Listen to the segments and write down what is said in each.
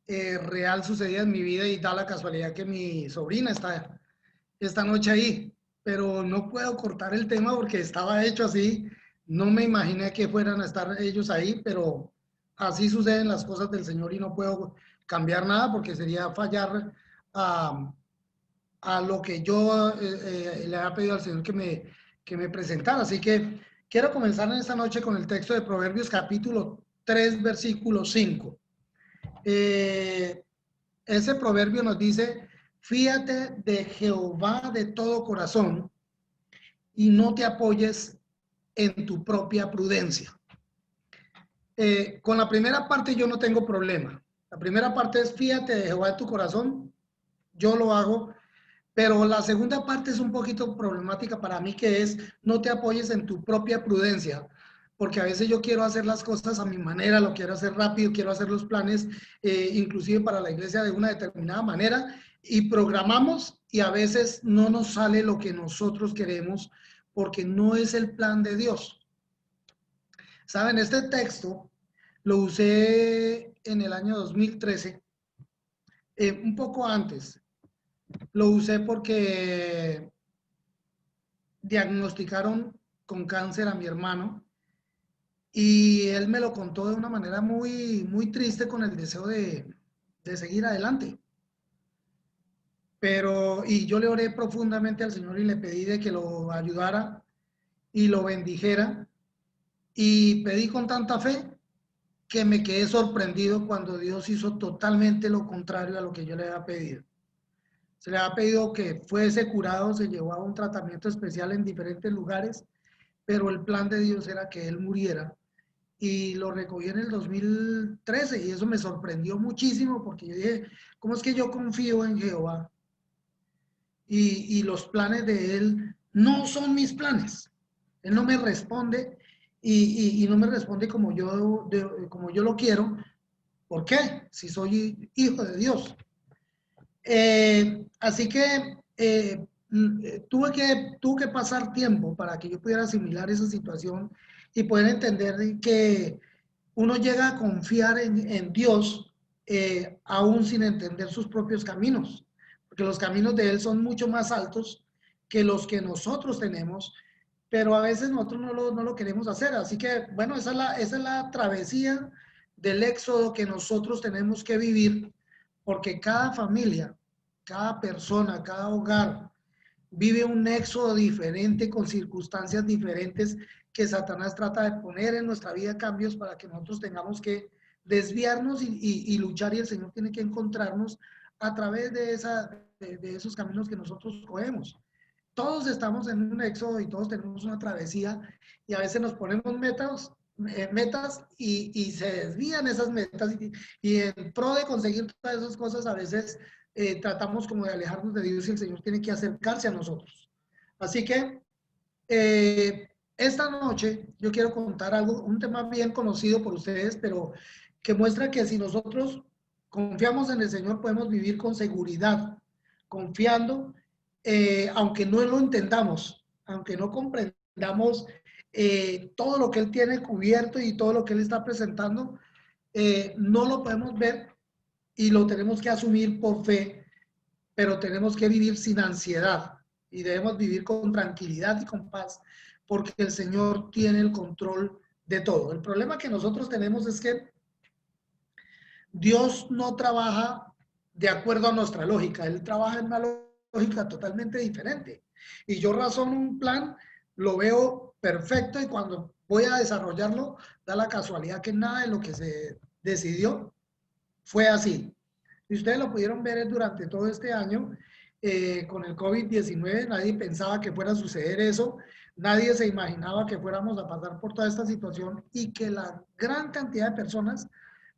real sucedida en mi vida y da la casualidad que mi sobrina está esta noche ahí, pero no puedo cortar el tema porque estaba hecho así. No me imaginé que fueran a estar ellos ahí, pero así suceden las cosas del Señor y no puedo cambiar nada porque sería fallar a, a lo que yo le había pedido al Señor que me presentara. Así que quiero comenzar en esta noche con el texto de Proverbios capítulo 3 versículo 5. Eh, Ese proverbio nos dice, fíate de Jehová de todo corazón y no te apoyes en tu propia prudencia. Con la primera parte yo no tengo problema. La primera parte es fíate de Jehová de tu corazón, yo lo hago, pero la segunda parte es un poquito problemática para mí, que es no te apoyes en tu propia prudencia, porque a veces yo quiero hacer las cosas a mi manera, lo quiero hacer rápido, quiero hacer los planes, inclusive para la iglesia de una determinada manera, y programamos y a veces no nos sale lo que nosotros queremos porque no es el plan de Dios. Saben, este texto lo usé en el año 2013, un poco antes. Lo usé porque diagnosticaron con cáncer a mi hermano y él me lo contó de una manera muy triste con el deseo de seguir adelante. Pero, y yo le oré profundamente al Señor y le pedí de que lo ayudara y lo bendijera y pedí con tanta fe que me quedé sorprendido cuando Dios hizo totalmente lo contrario a lo que yo le había pedido. Se le había pedido que fuese curado, se llevó a un tratamiento especial en diferentes lugares, pero el plan de Dios era que él muriera y lo recogí en el 2013 y eso me sorprendió muchísimo porque yo dije, ¿cómo es que yo confío en Jehová? Y los planes de él no son mis planes. Él no me responde y no me responde como yo lo quiero. ¿Por qué? Si soy hijo de Dios. Así que tuve que pasar tiempo para que yo pudiera asimilar esa situación y poder entender que uno llega a confiar en Dios aún sin entender sus propios caminos, porque los caminos de Él son mucho más altos que los que nosotros tenemos, pero a veces nosotros no lo queremos hacer. Así que, bueno, esa es la travesía del éxodo que nosotros tenemos que vivir, porque cada familia, cada persona, cada hogar vive un éxodo diferente con circunstancias diferentes que Satanás trata de poner en nuestra vida cambios para que nosotros tengamos que desviarnos y luchar, y el Señor tiene que encontrarnos a través de esos caminos que nosotros cogemos. Todos estamos en un éxodo y todos tenemos una travesía y a veces nos ponemos metas y se desvían esas metas y en pro de conseguir todas esas cosas a veces tratamos como de alejarnos de Dios y el Señor tiene que acercarse a nosotros. Así que esta noche yo quiero contar algo, un tema bien conocido por ustedes, pero que muestra que si nosotros confiamos en el Señor podemos vivir con seguridad, confiando, aunque no lo entendamos, aunque no comprendamos todo lo que Él tiene cubierto y todo lo que Él está presentando, no lo podemos ver y lo tenemos que asumir por fe, pero tenemos que vivir sin ansiedad y debemos vivir con tranquilidad y con paz, porque el Señor tiene el control de todo. El problema que nosotros tenemos es que Dios no trabaja de acuerdo a nuestra lógica, Él trabaja en una lógica totalmente diferente. Y yo razono un plan, lo veo perfecto y cuando voy a desarrollarlo, da la casualidad que nada de lo que se decidió fue así. Y ustedes lo pudieron ver durante todo este año con el COVID-19, nadie pensaba que fuera a suceder eso, nadie se imaginaba que fuéramos a pasar por toda esta situación y que la gran cantidad de personas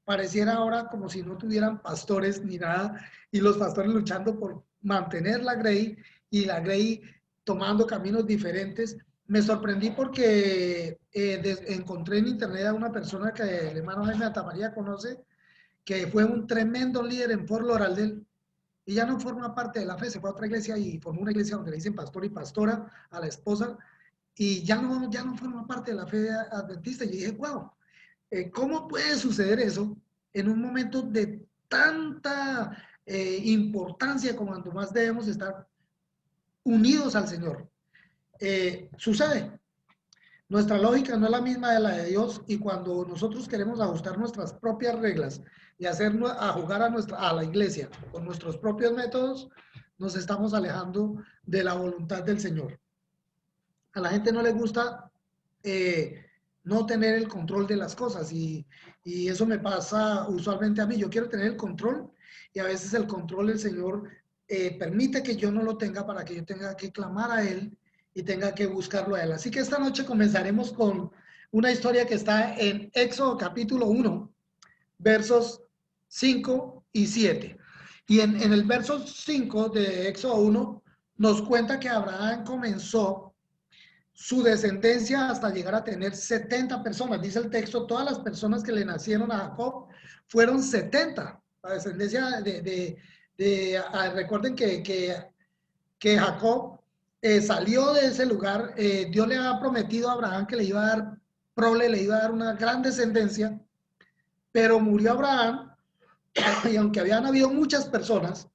pareciera ahora como si no tuvieran pastores ni nada, y los pastores luchando por mantener la Grey y la Grey tomando caminos diferentes. Me sorprendí porque encontré en internet a una persona que el hermano Jaime Atamaría conoce, que fue un tremendo líder en Fort Lauderdale, y ya no forma parte de la fe, se fue a otra iglesia y formó una iglesia donde le dicen pastor y pastora a la esposa, y ya no forma parte de la fe adventista. Y yo dije, wow, ¿cómo puede suceder eso en un momento tanta importancia como cuanto más debemos estar unidos al Señor. Sucede. Nuestra lógica no es la misma de la de Dios y cuando nosotros queremos ajustar nuestras propias reglas y a jugar a la iglesia con nuestros propios métodos, nos estamos alejando de la voluntad del Señor. A la gente no le gusta no tener el control de las cosas y eso me pasa usualmente a mí. Yo quiero tener el control y a veces el control del Señor permite que yo no lo tenga para que yo tenga que clamar a Él y tenga que buscarlo a Él. Así que esta noche comenzaremos con una historia que está en Éxodo capítulo 1, versos 5 y 7. Y en el verso 5 de Éxodo 1 nos cuenta que Abraham comenzó su descendencia hasta llegar a tener 70 personas. Dice el texto, todas las personas que le nacieron a Jacob fueron 70. La descendencia recuerden que Jacob salió de ese lugar. Dios le había prometido a Abraham que le iba a dar prole, le iba a dar una gran descendencia, pero murió Abraham y aunque habían habido muchas personas,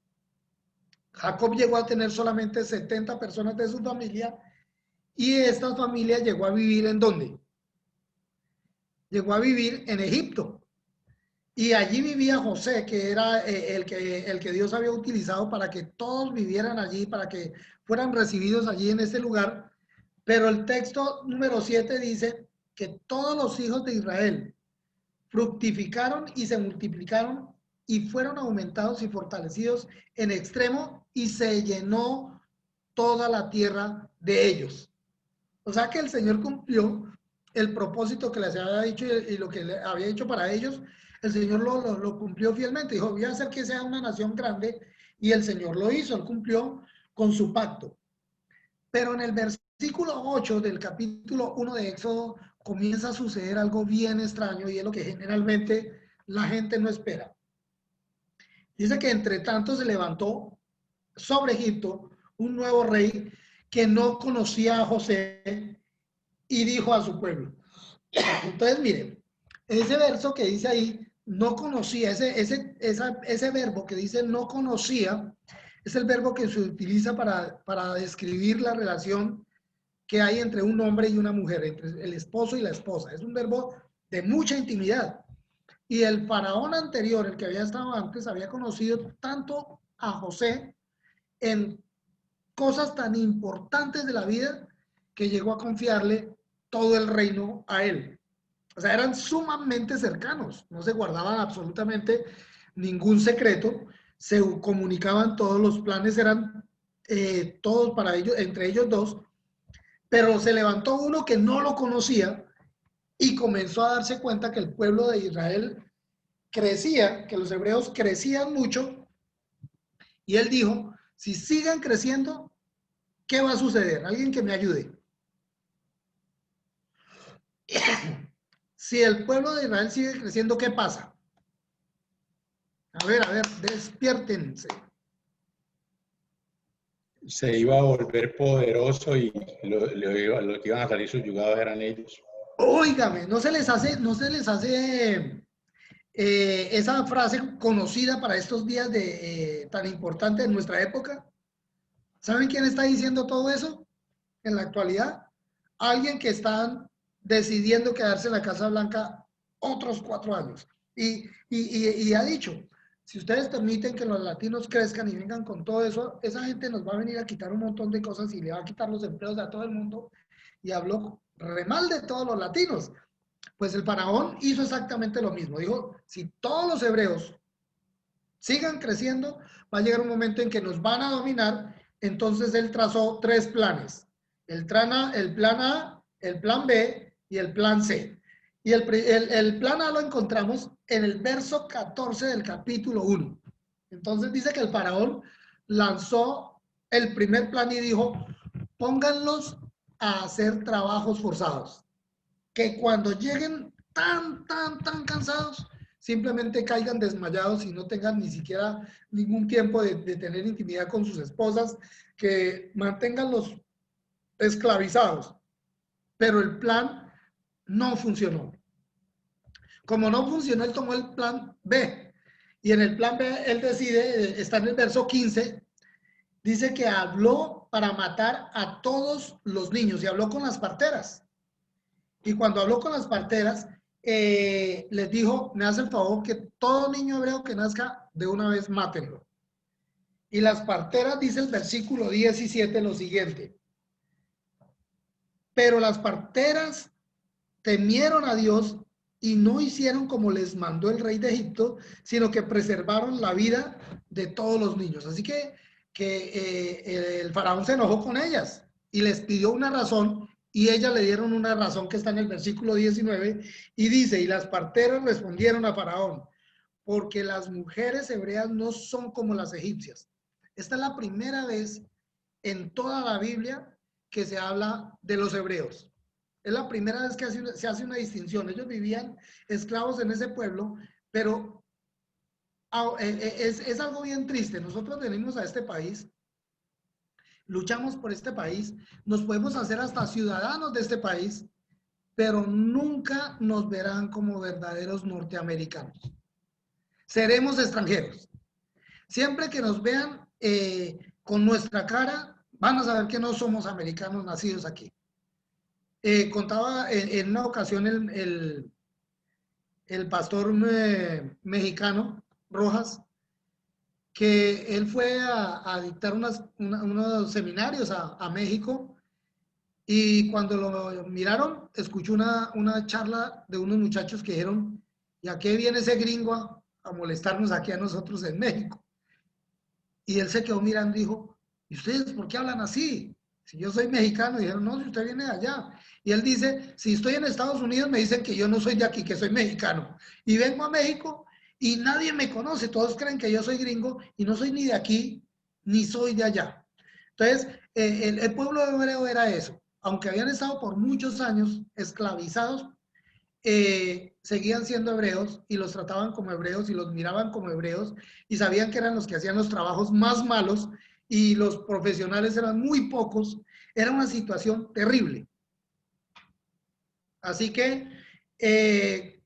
Jacob llegó a tener solamente 70 personas de su familia. Y esta familia llegó a vivir ¿en dónde? Llegó a vivir en Egipto. Y allí vivía José, que era el que Dios había utilizado para que todos vivieran allí, para que fueran recibidos allí en ese lugar. Pero el texto número 7 dice que todos los hijos de Israel fructificaron y se multiplicaron y fueron aumentados y fortalecidos en extremo y se llenó toda la tierra de ellos. O sea que el Señor cumplió el propósito que les había dicho y lo que le había hecho para ellos, el Señor lo cumplió fielmente. Dijo, voy a hacer que sea una nación grande y el Señor lo hizo, él cumplió con su pacto. Pero en el versículo 8 del capítulo 1 de Éxodo comienza a suceder algo bien extraño y es lo que generalmente la gente no espera. Dice que entre tanto se levantó sobre Egipto un nuevo rey que no conocía a José y dijo a su pueblo. Entonces, miren, ese verso que dice ahí, no conocía, ese verbo que dice no conocía, es el verbo que se utiliza para describir la relación que hay entre un hombre y una mujer, entre el esposo y la esposa. Es un verbo de mucha intimidad. Y el faraón anterior, el que había estado antes, había conocido tanto a José en cosas tan importantes de la vida que llegó a confiarle todo el reino a él. O sea, eran sumamente cercanos, no se guardaban absolutamente ningún secreto, se comunicaban todos los planes, eran todos para ellos, entre ellos dos, pero se levantó uno que no lo conocía y comenzó a darse cuenta que el pueblo de Israel crecía, que los hebreos crecían mucho, y él dijo, si siguen creciendo, ¿qué va a suceder? Alguien que me ayude. Si el pueblo de Israel sigue creciendo, ¿qué pasa? A ver, despiértense. Se iba a volver poderoso y lo que iban a salir subyugados eran ellos. Óigame, no se les hace esa frase conocida para estos días tan importantes en nuestra época. ¿Saben quién está diciendo todo eso en la actualidad? Alguien que están decidiendo quedarse en la Casa Blanca otros 4 años. Y ha dicho, si ustedes permiten que los latinos crezcan y vengan con todo eso, esa gente nos va a venir a quitar un montón de cosas y le va a quitar los empleos a todo el mundo. Y habló re mal de todos los latinos. Pues el faraón hizo exactamente lo mismo. Dijo, si todos los hebreos sigan creciendo, va a llegar un momento en que nos van a dominar. Entonces él trazó 3 planes. El plan A, el plan B y el plan C. Y el plan A lo encontramos en el verso 14 del capítulo 1. Entonces dice que el faraón lanzó el primer plan y dijo, pónganlos a hacer trabajos forzados. Que cuando lleguen tan cansados, simplemente caigan desmayados y no tengan ni siquiera ningún tiempo de tener intimidad con sus esposas, que mantenganlos esclavizados. Pero el plan no funcionó. Como no funcionó, él tomó el plan B Y en el plan B, él decide, está en el verso 15, dice que habló para matar a todos los niños y habló con las parteras. Y cuando habló con las parteras, les dijo, me hace el favor que todo niño hebreo que nazca, de una vez mátenlo. Y las parteras, dice el versículo 17, lo siguiente. Pero las parteras temieron a Dios y no hicieron como les mandó el rey de Egipto, sino que preservaron la vida de todos los niños. Así que el faraón se enojó con ellas y les pidió una razón, y ellas le dieron una razón que está en el versículo 19, y dice, y las parteras respondieron a faraón, porque las mujeres hebreas no son como las egipcias. Esta es la primera vez en toda la Biblia que se habla de los hebreos. Es la primera vez que se hace una distinción. Ellos vivían esclavos en ese pueblo, pero es algo bien triste. Nosotros venimos a este país, luchamos por este país, nos podemos hacer hasta ciudadanos de este país, pero nunca nos verán como verdaderos norteamericanos. Seremos extranjeros. Siempre que nos vean con nuestra cara, van a saber que no somos americanos nacidos aquí. Contaba en una ocasión el pastor mexicano, Rojas, que él fue a dictar unos seminarios a México, y cuando lo miraron, escuchó una charla de unos muchachos que dijeron, ¿y a qué viene ese gringo a molestarnos aquí a nosotros en México? Y él se quedó mirando y dijo, ¿y ustedes por qué hablan así? Si yo soy mexicano. Y dijeron, no, si usted viene de allá. Y él dice, si estoy en Estados Unidos me dicen que yo no soy de aquí, que soy mexicano. Y vengo a México y nadie me conoce, todos creen que yo soy gringo y no soy ni de aquí, ni soy de allá. Entonces, el pueblo hebreo era eso. Aunque habían estado por muchos años esclavizados, seguían siendo hebreos y los trataban como hebreos y los miraban como hebreos y sabían que eran los que hacían los trabajos más malos y los profesionales eran muy pocos. Era una situación terrible. Así que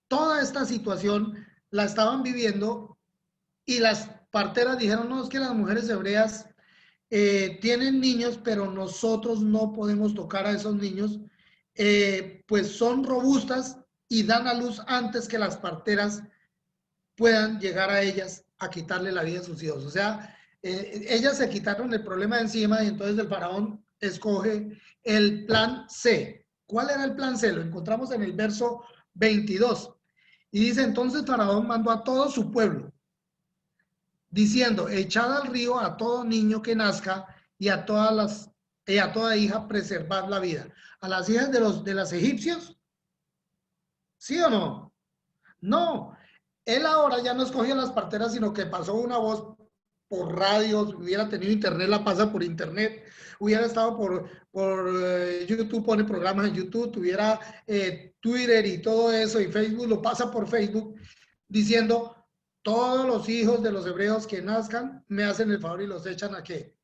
toda esta situación la estaban viviendo, y las parteras dijeron, no, es que las mujeres hebreas tienen niños, pero nosotros no podemos tocar a esos niños, pues son robustas y dan a luz antes que las parteras puedan llegar a ellas a quitarle la vida a sus hijos. O sea, ellas se quitaron el problema de encima, y entonces el faraón escoge el plan C. ¿Cuál era el plan C? Lo encontramos en el verso 22. Y dice, entonces faraón mandó a todo su pueblo, diciendo, echad al río a todo niño que nazca, y a toda hija preservad la vida. ¿A las hijas de las egipcios? ¿Sí o no? No. Él ahora ya no escogió las parteras, sino que pasó una voz por radio, hubiera tenido internet, la pasa por internet, hubiera estado por YouTube, pone programas en YouTube, tuviera Twitter y todo eso, y Facebook, lo pasa por Facebook, diciendo, todos los hijos de los hebreos que nazcan, me hacen el favor y los echan ¿a qué?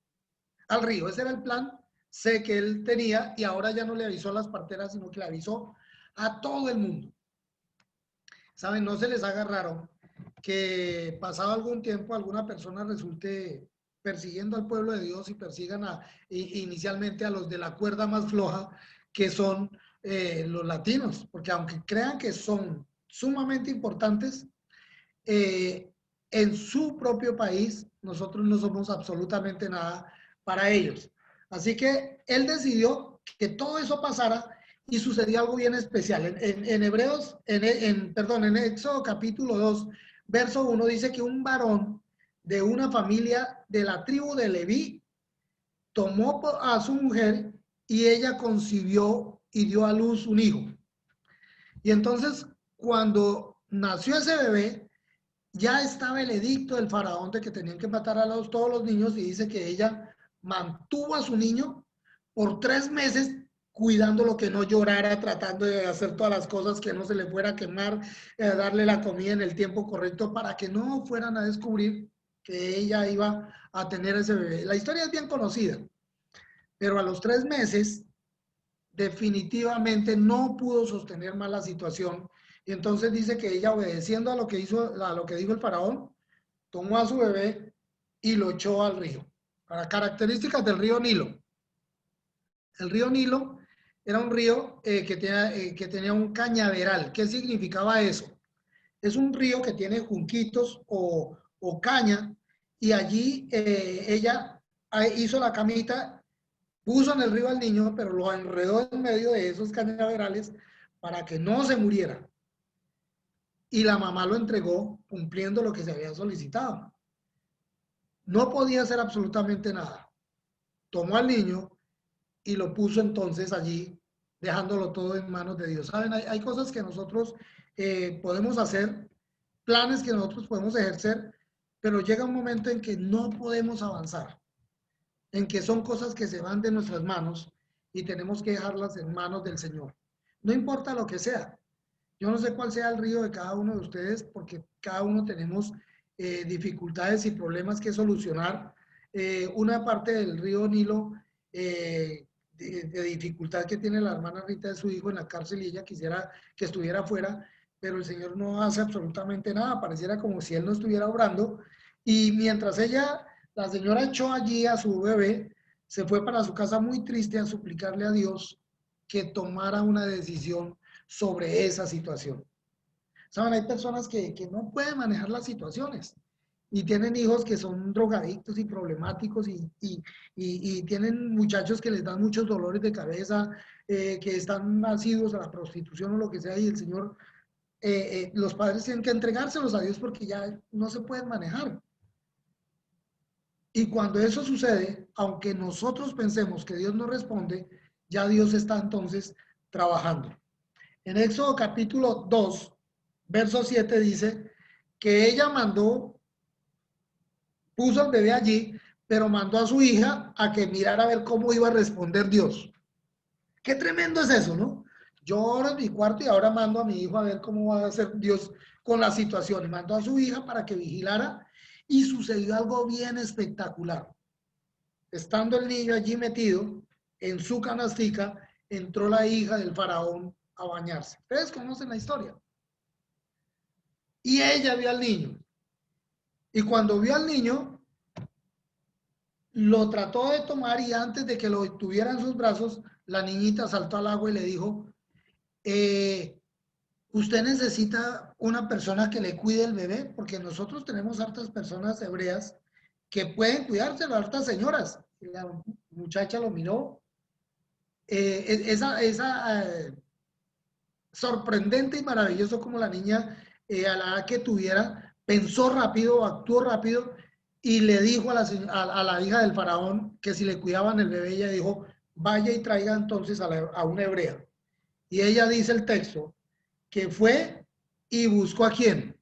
Al río. Ese era el plan C que él tenía, y ahora ya no le avisó a las parteras, sino que le avisó a todo el mundo. ¿Saben? No se les haga raro que pasado algún tiempo alguna persona resulte persiguiendo al pueblo de Dios y persigan inicialmente a los de la cuerda más floja, que son los latinos, porque aunque crean que son sumamente importantes, en su propio país nosotros no somos absolutamente nada para ellos. Así que él decidió que todo eso pasara, y sucedió algo bien especial. En Hebreos, en Éxodo capítulo 2, verso 1, dice que un varón de una familia de la tribu de Leví tomó a su mujer, y ella concibió y dio a luz un hijo. Y entonces, cuando nació ese bebé, ya estaba el edicto del faraón de que tenían que matar a todos los niños, y dice que ella mantuvo a su niño por 3 meses, cuidándolo que no llorara, tratando de hacer todas las cosas, que no se le fuera a quemar, darle la comida en el tiempo correcto, para que no fueran a descubrir que ella iba a tener ese bebé. La historia es bien conocida, pero a los 3 meses definitivamente no pudo sostener más la situación, Y entonces dice que ella, obedeciendo a lo que dijo el faraón, tomó a su bebé y lo echó al río. Para características del río Nilo. El río Nilo era un río que tenía un cañaveral. ¿Qué significaba eso? Es un río que tiene junquitos o caña, y allí ella hizo la camita, puso en el río al niño, pero lo enredó en medio de esos cañaverales para que no se muriera. Y la mamá lo entregó cumpliendo lo que se había solicitado. No podía hacer absolutamente nada. Tomó al niño y lo puso entonces allí, dejándolo todo en manos de Dios. Saben, hay cosas que nosotros podemos hacer, planes que nosotros podemos ejercer, pero llega un momento en que no podemos avanzar, en que son cosas que se van de nuestras manos y tenemos que dejarlas en manos del Señor. No importa lo que sea. Yo no sé cuál sea el río de cada uno de ustedes, porque cada uno tenemos dificultades y problemas que solucionar. Una parte del río Nilo, de dificultad que tiene la hermana Rita de su hijo en la cárcel, y ella quisiera que estuviera afuera, pero el Señor no hace absolutamente nada, pareciera como si Él no estuviera obrando. Y mientras la señora echó allí a su bebé, se fue para su casa muy triste a suplicarle a Dios que tomara una decisión sobre esa situación. Saben, hay personas que no pueden manejar las situaciones y tienen hijos que son drogadictos y problemáticos, y tienen muchachos que les dan muchos dolores de cabeza, que están nacidos a la prostitución o lo que sea, y el Señor, los padres tienen que entregárselos a Dios porque ya no se pueden manejar. Y cuando eso sucede, aunque nosotros pensemos que Dios no responde, ya Dios está entonces trabajando. En Éxodo capítulo 2, verso 7 dice que ella puso al bebé allí, pero mandó a su hija a que mirara a ver cómo iba a responder Dios. Qué tremendo es eso, ¿no? Yo oro en mi cuarto y ahora mando a mi hijo a ver cómo va a hacer Dios con la situación. Y mandó a su hija para que vigilara, y sucedió algo bien espectacular. Estando el niño allí metido en su canastica, entró la hija del faraón a bañarse. Ustedes conocen la historia. Y ella vio al niño. Y cuando vio al niño, lo trató de tomar, y antes de que lo tuviera en sus brazos, la niñita saltó al agua y le dijo, usted necesita una persona que le cuide el bebé, porque nosotros tenemos hartas personas hebreas que pueden cuidárselo, hartas señoras. Y la muchacha lo miró. Sorprendente y maravilloso como la niña, a la edad que tuviera, pensó rápido, actuó rápido, y le dijo a la hija del faraón que si le cuidaban el bebé. Ella dijo, vaya y traiga entonces a una hebrea. Y ella dice el texto, que fue y buscó a quién.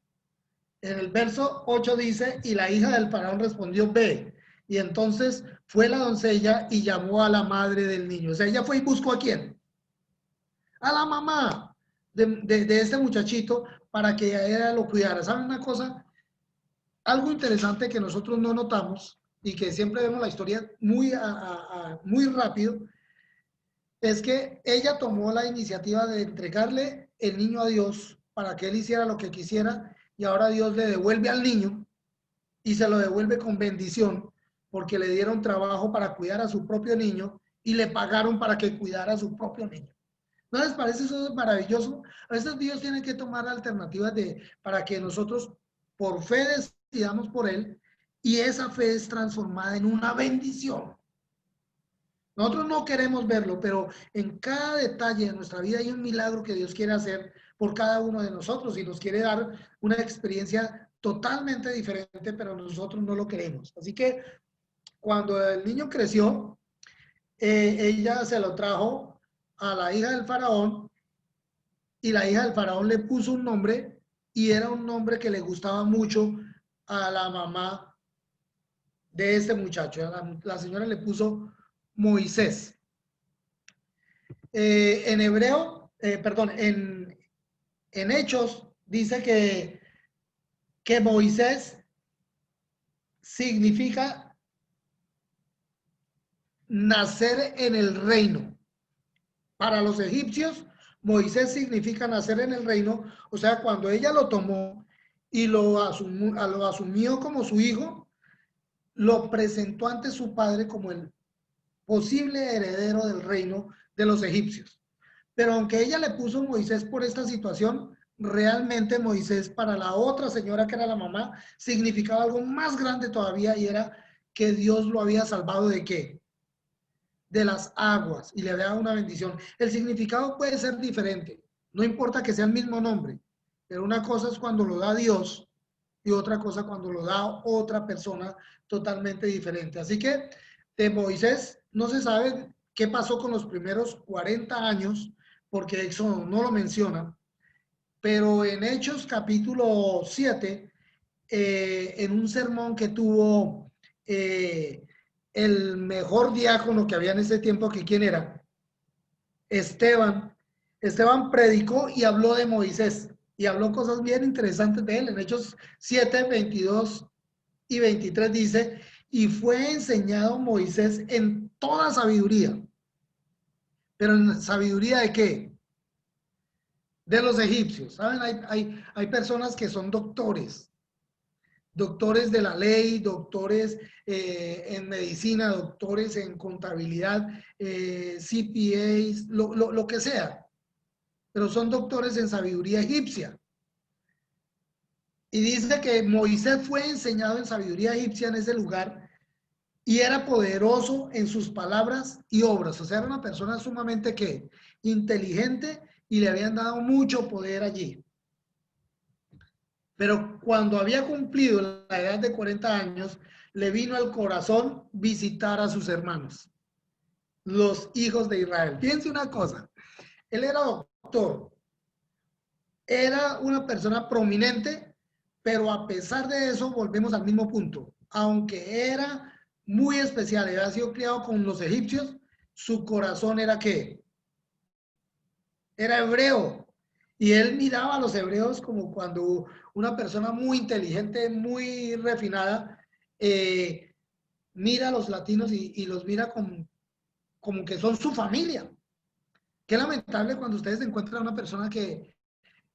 En el verso 8 dice, y la hija del faraón respondió, ve. Y entonces fue la doncella y llamó a la madre del niño. O sea, ella fue y buscó a quién. A la mamá de este muchachito, para que ella lo cuidara. ¿Saben una cosa? Algo interesante que nosotros no notamos y que siempre vemos la historia muy rápido, es que ella tomó la iniciativa de entregarle el niño a Dios para que él hiciera lo que quisiera, y ahora Dios le devuelve al niño, y se lo devuelve con bendición, porque le dieron trabajo para cuidar a su propio niño y le pagaron para que cuidara a su propio niño. ¿No les parece eso maravilloso? A veces Dios tiene que tomar alternativas para que nosotros por fe decidamos por Él, y esa fe es transformada en una bendición. Nosotros no queremos verlo, pero en cada detalle de nuestra vida hay un milagro que Dios quiere hacer por cada uno de nosotros, y nos quiere dar una experiencia totalmente diferente, pero nosotros no lo queremos. Así que cuando el niño creció, ella se lo trajo a la hija del faraón, y la hija del faraón le puso un nombre, y era un nombre que le gustaba mucho a la mamá de este muchacho. La señora le puso Moisés. En hebreo, perdón, en Hechos dice que Moisés significa nacer en el reino. Para los egipcios, Moisés significa nacer en el reino, o sea, cuando ella lo tomó y lo asumió como su hijo, lo presentó ante su padre como el posible heredero del reino de los egipcios. Pero aunque ella le puso Moisés por esta situación, realmente Moisés para la otra señora que era la mamá significaba algo más grande todavía y era que Dios lo había salvado ¿de qué? De las aguas y le había dado una bendición. El significado puede ser diferente, no importa que sea el mismo nombre, pero una cosa es cuando lo da Dios y otra cosa cuando lo da otra persona totalmente diferente. Así que de Moisés no se sabe qué pasó con los primeros 40 años, porque Éxodo no lo menciona, pero en Hechos capítulo 7, en un sermón que tuvo el mejor diácono que había en ese tiempo, que quién era, Esteban. Esteban predicó y habló de Moisés y habló cosas bien interesantes de él. En Hechos 7, 22 y 23 dice, y fue enseñado Moisés en toda sabiduría. ¿Pero en sabiduría de qué? De los egipcios. ¿Saben? Hay personas que son doctores de la ley, doctores en medicina, doctores en contabilidad, CPAs, lo que sea, pero son doctores en sabiduría egipcia. Y dice que Moisés fue enseñado en sabiduría egipcia en ese lugar y era poderoso en sus palabras y obras. O sea, era una persona sumamente ¿qué? Inteligente y le habían dado mucho poder allí. Pero cuando había cumplido la edad de 40 años, le vino al corazón visitar a sus hermanos, los hijos de Israel. Fíjense una cosa, él era doctor, era una persona prominente, pero a pesar de eso, volvemos al mismo punto. Aunque era muy especial, había sido criado con los egipcios, su corazón era ¿qué? Era hebreo. Y él miraba a los hebreos como cuando una persona muy inteligente, muy refinada, mira a los latinos y los mira como que son su familia. Qué lamentable cuando ustedes encuentran a una persona que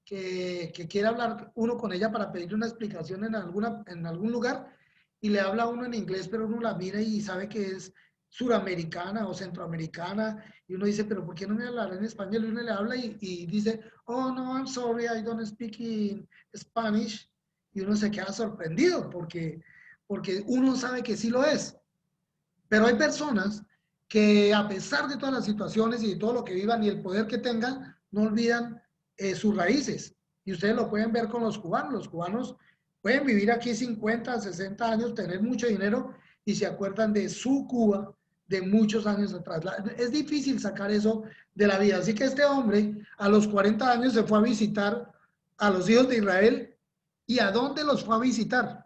quiere hablar uno con ella para pedirle una explicación en algún lugar y le habla a uno en inglés, pero uno la mira y sabe que es suramericana o centroamericana y uno dice, pero ¿por qué no me hablará en español? Y uno le habla y dice, oh, no, I'm sorry, I don't speak in Spanish. Y uno se queda sorprendido porque uno sabe que sí lo es. Pero hay personas que a pesar de todas las situaciones y de todo lo que vivan y el poder que tengan, no olvidan sus raíces. Y ustedes lo pueden ver con los cubanos. Los cubanos pueden vivir aquí 50, 60 años, tener mucho dinero y se acuerdan de su Cuba de muchos años atrás. Es difícil sacar eso de la vida. Así que este hombre a los 40 años se fue a visitar a los hijos de Israel. ¿Y a dónde los fue a visitar?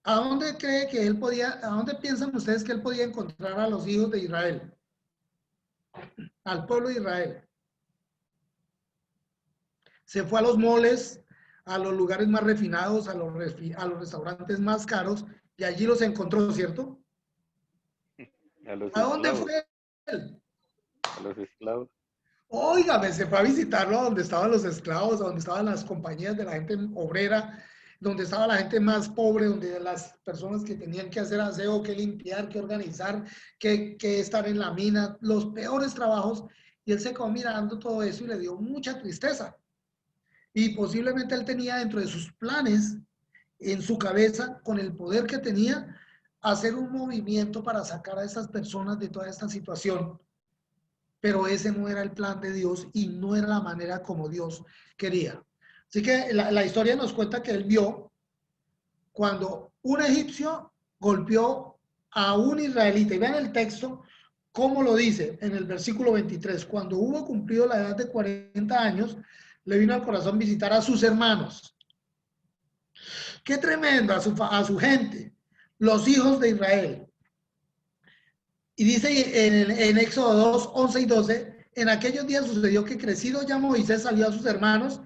¿A dónde cree que él podía, a dónde piensan ustedes que él podía encontrar a los hijos de Israel? Al pueblo de Israel. Se fue a los moles, a los lugares más refinados, a los restaurantes más caros, y allí los encontró, ¿cierto? A los ¿A dónde esclavos. fue él? A los esclavos. Óigame, se fue a visitarlo donde estaban los esclavos, donde estaban las compañías de la gente obrera, donde estaba la gente más pobre, donde las personas que tenían que hacer aseo, que limpiar, que organizar, que estar en la mina, los peores trabajos, y él se quedó mirando todo eso y le dio mucha tristeza. Y posiblemente él tenía dentro de sus planes, en su cabeza, con el poder que tenía, hacer un movimiento para sacar a esas personas de toda esta situación. Pero ese no era el plan de Dios y no era la manera como Dios quería. Así que la historia nos cuenta que él vio cuando un egipcio golpeó a un israelita. Y vean el texto, cómo lo dice en el versículo 23. Cuando hubo cumplido la edad de 40 años, le vino al corazón visitar a sus hermanos. Qué tremendo, a su gente, los hijos de Israel. Y dice en Éxodo 2, 11 y 12, en aquellos días sucedió que crecido ya Moisés salió a sus hermanos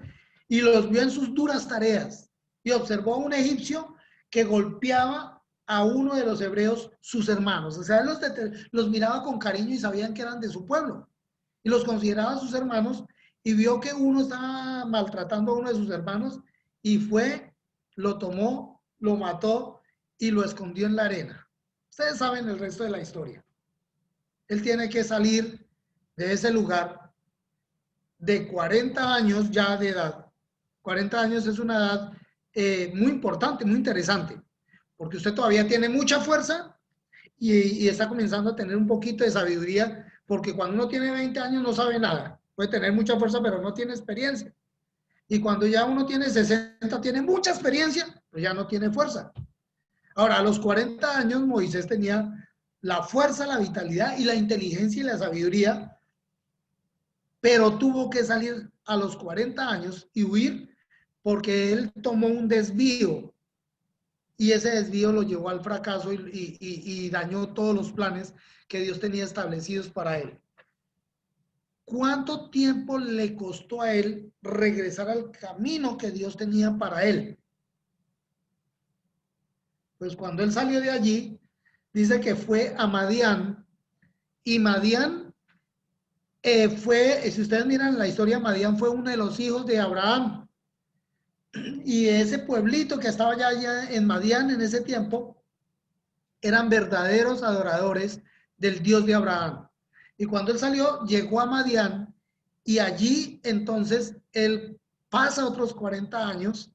y los vio en sus duras tareas y observó a un egipcio que golpeaba a uno de los hebreos, sus hermanos. O sea, él los miraba con cariño y sabían que eran de su pueblo. y los consideraba sus hermanos, y vio que uno estaba maltratando a uno de sus hermanos, y fue, lo tomó, lo mató y lo escondió en la arena. Ustedes saben el resto de la historia. Él tiene que salir de ese lugar de 40 años ya de edad. 40 años es una edad muy importante, muy interesante, porque usted todavía tiene mucha fuerza y está comenzando a tener un poquito de sabiduría, porque cuando uno tiene 20 años no sabe nada. Puede tener mucha fuerza, pero no tiene experiencia. Y cuando ya uno tiene 60, tiene mucha experiencia, pues ya no tiene fuerza. Ahora, a los 40 años, Moisés tenía la fuerza, la vitalidad y la inteligencia y la sabiduría, pero tuvo que salir a los 40 años y huir porque él tomó un desvío y ese desvío lo llevó al fracaso y dañó todos los planes que Dios tenía establecidos para él. ¿Cuánto tiempo le costó a él regresar al camino que Dios tenía para él? Pues cuando él salió de allí, dice que fue a Madián, y Madián fue, si ustedes miran la historia, Madián fue uno de los hijos de Abraham. Y ese pueblito que estaba allá en Madián en ese tiempo, eran verdaderos adoradores del Dios de Abraham. Y cuando él salió, llegó a Madián, y allí entonces él pasa otros 40 años,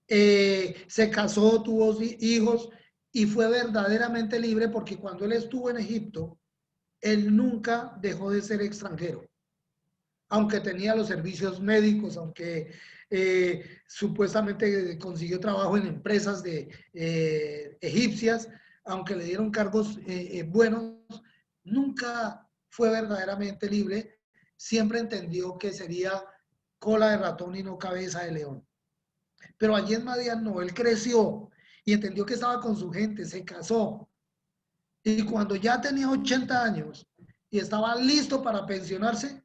se casó, tuvo hijos y fue verdaderamente libre, porque cuando él estuvo en Egipto, él nunca dejó de ser extranjero. Aunque tenía los servicios médicos, aunque supuestamente consiguió trabajo en empresas egipcias, aunque le dieron cargos buenos, nunca fue verdaderamente libre. Siempre entendió que sería cola de ratón y no cabeza de león. Pero allí en Madián no, él creció y entendió que estaba con su gente, se casó. Y cuando ya tenía 80 años y estaba listo para pensionarse,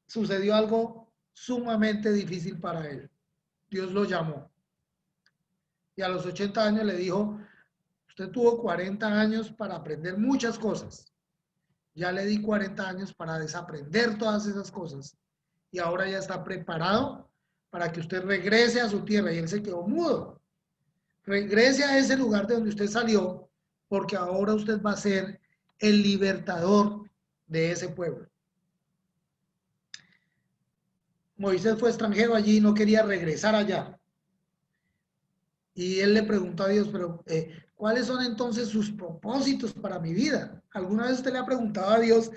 sucedió algo sumamente difícil para él. Dios lo llamó. Y a los 80 años le dijo, usted tuvo 40 años para aprender muchas cosas. Ya le di 40 años para desaprender todas esas cosas. Y ahora ya está preparado para que usted regrese a su tierra. Y él se quedó mudo. Regrese a ese lugar de donde usted salió, porque ahora usted va a ser el libertador de ese pueblo. Moisés fue extranjero allí y no quería regresar allá. Y él le preguntó a Dios, pero ¿cuáles son entonces sus propósitos para mi vida? ¿Alguna vez usted le ha preguntado a Dios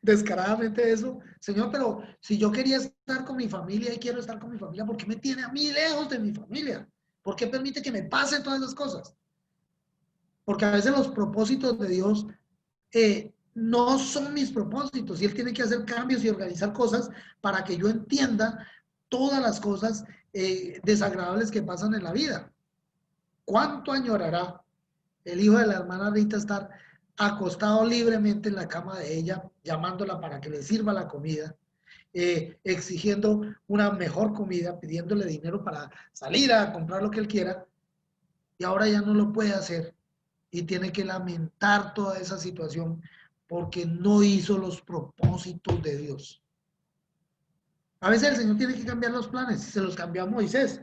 descaradamente eso? Señor, pero si yo quería estar con mi familia y quiero estar con mi familia, ¿por qué me tiene a mí lejos de mi familia? ¿Por qué permite que me pasen todas esas cosas? Porque a veces los propósitos de Dios no son mis propósitos, y Él tiene que hacer cambios y organizar cosas para que yo entienda todas las cosas desagradables que pasan en la vida. ¿Cuánto añorará el hijo de la hermana Rita estar acostado libremente en la cama de ella, llamándola para que le sirva la comida, exigiendo una mejor comida, pidiéndole dinero para salir a comprar lo que él quiera, y ahora ya no lo puede hacer y tiene que lamentar toda esa situación porque no hizo los propósitos de Dios? A veces el Señor tiene que cambiar los planes, se los cambió a Moisés.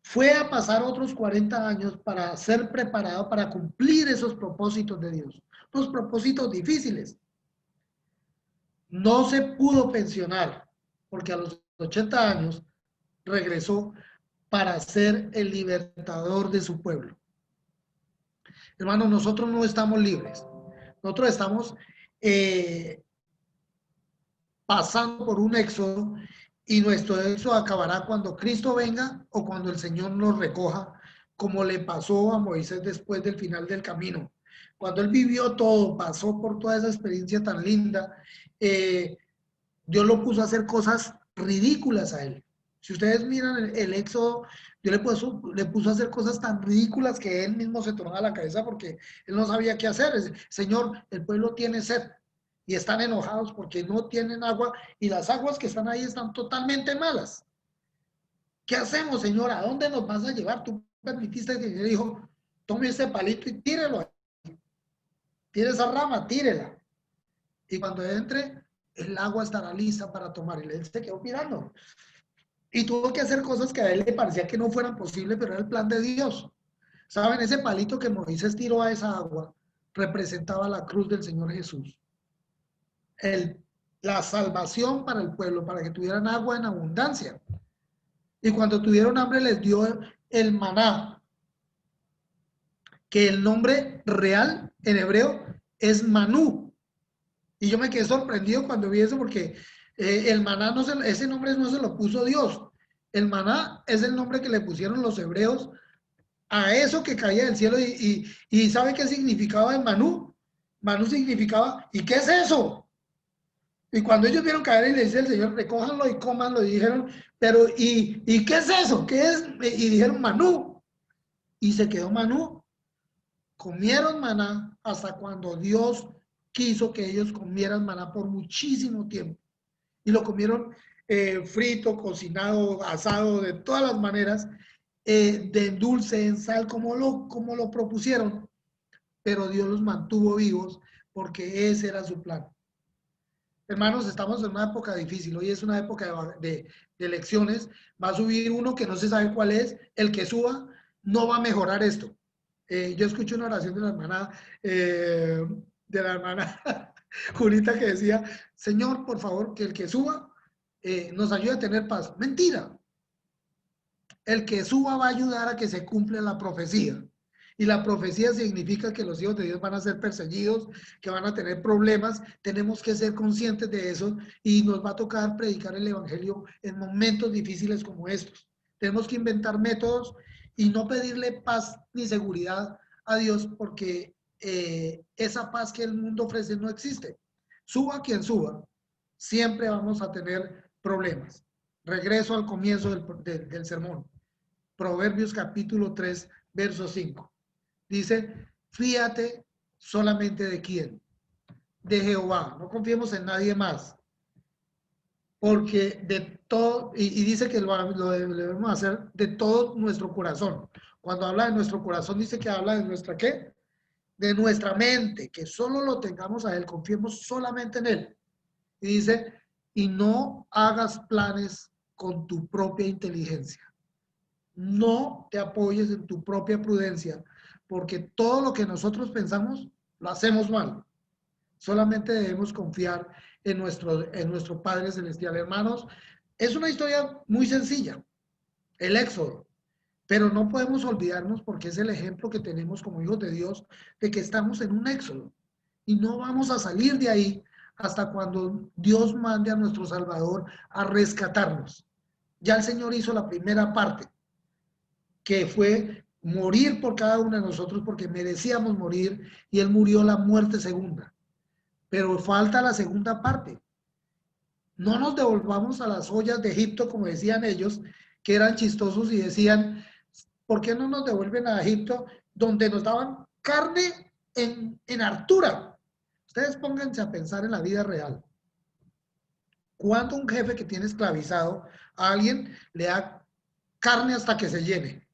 Fue a pasar otros 40 años para ser preparado para cumplir esos propósitos de Dios, los propósitos difíciles. No se pudo pensionar porque a los 80 años regresó para ser el libertador de su pueblo. Hermanos, nosotros no estamos libres. Nosotros estamos pasando por un éxodo, y nuestro éxodo acabará cuando Cristo venga o cuando el Señor nos recoja, como le pasó a Moisés después del final del camino. Cuando él vivió todo, pasó por toda esa experiencia tan linda, Dios lo puso a hacer cosas ridículas a él. Si ustedes miran el éxodo, Dios le puso a hacer cosas tan ridículas que él mismo se tornaba la cabeza porque él no sabía qué hacer. Señor, el pueblo tiene sed y están enojados porque no tienen agua, y las aguas que están ahí están totalmente malas. ¿Qué hacemos, Señor? ¿A dónde nos vas a llevar? Tú permitiste que le dijo, tome ese palito y tírelo ahí. Tire esa rama, tírela. y cuando entre, el agua estará lista para tomar. Y él se quedó mirando. Y tuvo que hacer cosas que a él le parecía que no fueran posibles, pero era el plan de Dios. ¿Saben? Ese palito que Moisés tiró a esa agua representaba la cruz del Señor Jesús. La salvación para el pueblo, para que tuvieran agua en abundancia. Y cuando tuvieron hambre les dio el maná, que el nombre real en hebreo es manú. Y yo me quedé sorprendido cuando vi eso porque el maná, ese nombre no se lo puso Dios. El maná es el nombre que le pusieron los hebreos a eso que caía del cielo. Y ¿sabe qué significaba el manú? Manú significaba, ¿y qué es eso? Y cuando ellos vieron caer y le dice el Señor, recójanlo y cómanlo, y dijeron, pero ¿y qué es eso? ¿Qué es? Y dijeron manú. Y se quedó manú. Comieron maná hasta cuando Dios quiso que ellos comieran maná por muchísimo tiempo. Y lo comieron frito, cocinado, asado, de todas las maneras, de dulce, en sal, como lo propusieron. Pero Dios los mantuvo vivos porque ese era su plan. Hermanos, estamos en una época difícil. Hoy es una época de elecciones. Va a subir uno que no se sabe cuál es. El que suba no va a mejorar esto. Yo escuché una oración de la hermana Julita que decía, Señor, por favor, que el que suba nos ayude a tener paz. Mentira. El que suba va a ayudar a que se cumpla la profecía. Y la profecía significa que los hijos de Dios van a ser perseguidos, que van a tener problemas. Tenemos que ser conscientes de eso y nos va a tocar predicar el evangelio en momentos difíciles como estos. Tenemos que inventar métodos y no pedirle paz ni seguridad a Dios porque esa paz que el mundo ofrece no existe. Suba quien suba, siempre vamos a tener problemas. Regreso al comienzo del sermón. Proverbios capítulo 3, verso 5. Dice, fíate solamente de quién, de Jehová, no confiemos en nadie más, porque de todo, y dice que lo debemos hacer de todo nuestro corazón. Cuando habla de nuestro corazón, dice que habla de nuestra ¿qué? De nuestra mente, que solo lo tengamos a Él, confiemos solamente en Él. Y dice, y no hagas planes con tu propia inteligencia. No te apoyes en tu propia prudencia, porque todo lo que nosotros pensamos lo hacemos mal. Solamente debemos confiar en nuestro Padre Celestial. Hermanos, es una historia muy sencilla, el Éxodo, pero no podemos olvidarnos porque es el ejemplo que tenemos como hijos de Dios de que estamos en un Éxodo y no vamos a salir de ahí hasta cuando Dios mande a nuestro Salvador a rescatarnos. Ya el Señor hizo la primera parte, que fue morir por cada uno de nosotros porque merecíamos morir y Él murió la muerte segunda. Pero falta la segunda parte. No nos devolvamos a las ollas de Egipto, como decían ellos, que eran chistosos y decían, ¿por qué no nos devuelven a Egipto donde nos daban carne en hartura? Ustedes pónganse a pensar en la vida real. ¿Cuándo un jefe que tiene esclavizado a alguien le da carne hasta que se llene?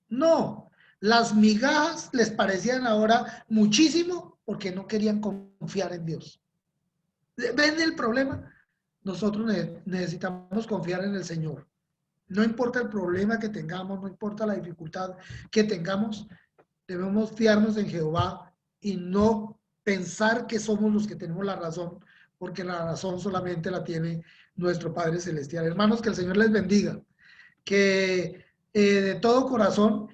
No, las migajas les parecían ahora muchísimo porque no querían confiar en Dios. ¿Ven el problema? Nosotros necesitamos confiar en el Señor. No importa el problema que tengamos, no importa la dificultad que tengamos, debemos fiarnos en Jehová y no pensar que somos los que tenemos la razón, porque la razón solamente la tiene nuestro Padre Celestial. Hermanos, que el Señor les bendiga, que de todo corazón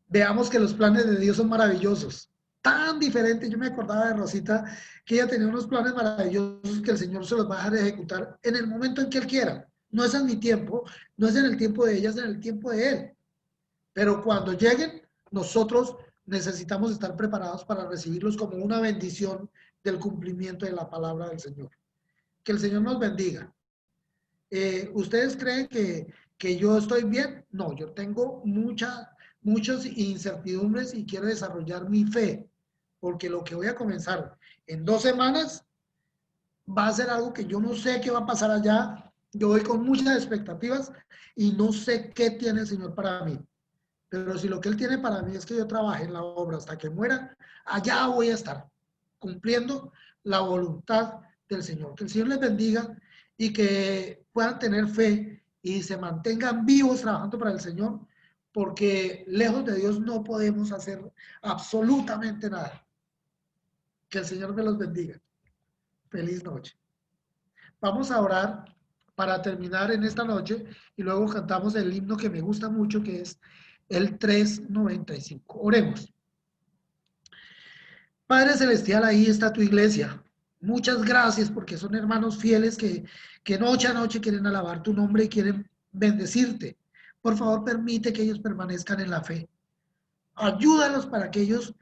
veamos que los planes de Dios son maravillosos, tan diferentes. Yo me acordaba de Rosita, que ella tenía unos planes maravillosos que el Señor se los va a dejar ejecutar en el momento en que Él quiera. No es en mi tiempo, no es en el tiempo de ella, es en el tiempo de Él. Pero cuando lleguen, nosotros necesitamos estar preparados para recibirlos como una bendición del cumplimiento de la palabra del Señor. Que el Señor nos bendiga. ¿Ustedes creen que yo estoy bien? No, yo tengo muchas incertidumbres y quiero desarrollar mi fe, porque lo que voy a comenzar en 2 semanas va a ser algo que yo no sé qué va a pasar allá. Yo voy con muchas expectativas y no sé qué tiene el Señor para mí. Pero si lo que Él tiene para mí es que yo trabaje en la obra hasta que muera, allá voy a estar cumpliendo la voluntad del Señor. Que el Señor les bendiga y que puedan tener fe y se mantengan vivos trabajando para el Señor, porque lejos de Dios no podemos hacer absolutamente nada. Que el Señor me los bendiga. Feliz noche. Vamos a orar para terminar en esta noche y luego cantamos el himno que me gusta mucho, que es el 395. Oremos. Padre Celestial, ahí está tu iglesia. Muchas gracias porque son hermanos fieles que noche a noche quieren alabar tu nombre y quieren bendecirte. Por favor, permite que ellos permanezcan en la fe. Ayúdalos para que ellos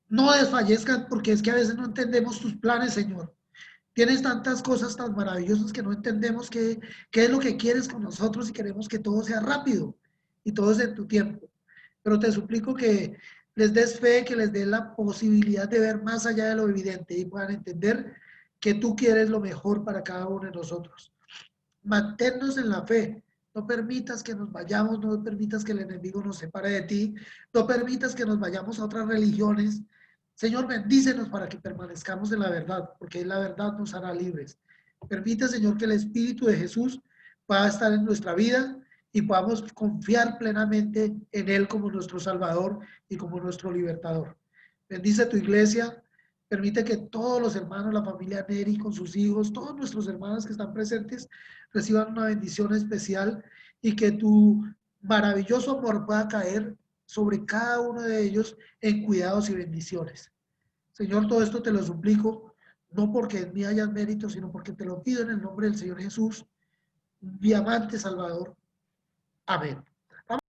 no desfallezcan, porque es que a veces no entendemos tus planes, Señor. Tienes tantas cosas tan maravillosas que no entendemos qué es lo que quieres con nosotros y queremos que todo sea rápido y todo es en tu tiempo. Pero te suplico que les des fe, que les des la posibilidad de ver más allá de lo evidente y puedan entender que tú quieres lo mejor para cada uno de nosotros. Manténnos en la fe. No permitas que nos vayamos, no permitas que el enemigo nos separe de ti, no permitas que nos vayamos a otras religiones. Señor, bendícenos para que permanezcamos en la verdad, porque la verdad nos hará libres. Permite, Señor, que el Espíritu de Jesús pueda estar en nuestra vida y podamos confiar plenamente en Él como nuestro Salvador y como nuestro libertador. Bendice tu iglesia, permite que todos los hermanos, la familia Neri con sus hijos, todos nuestros hermanos que están presentes reciban una bendición especial y que tu maravilloso amor pueda caer sobre cada uno de ellos en cuidados y bendiciones. Señor, todo esto te lo suplico, no porque en mí haya mérito, sino porque te lo pido en el nombre del Señor Jesús, mi amante Salvador. Amén.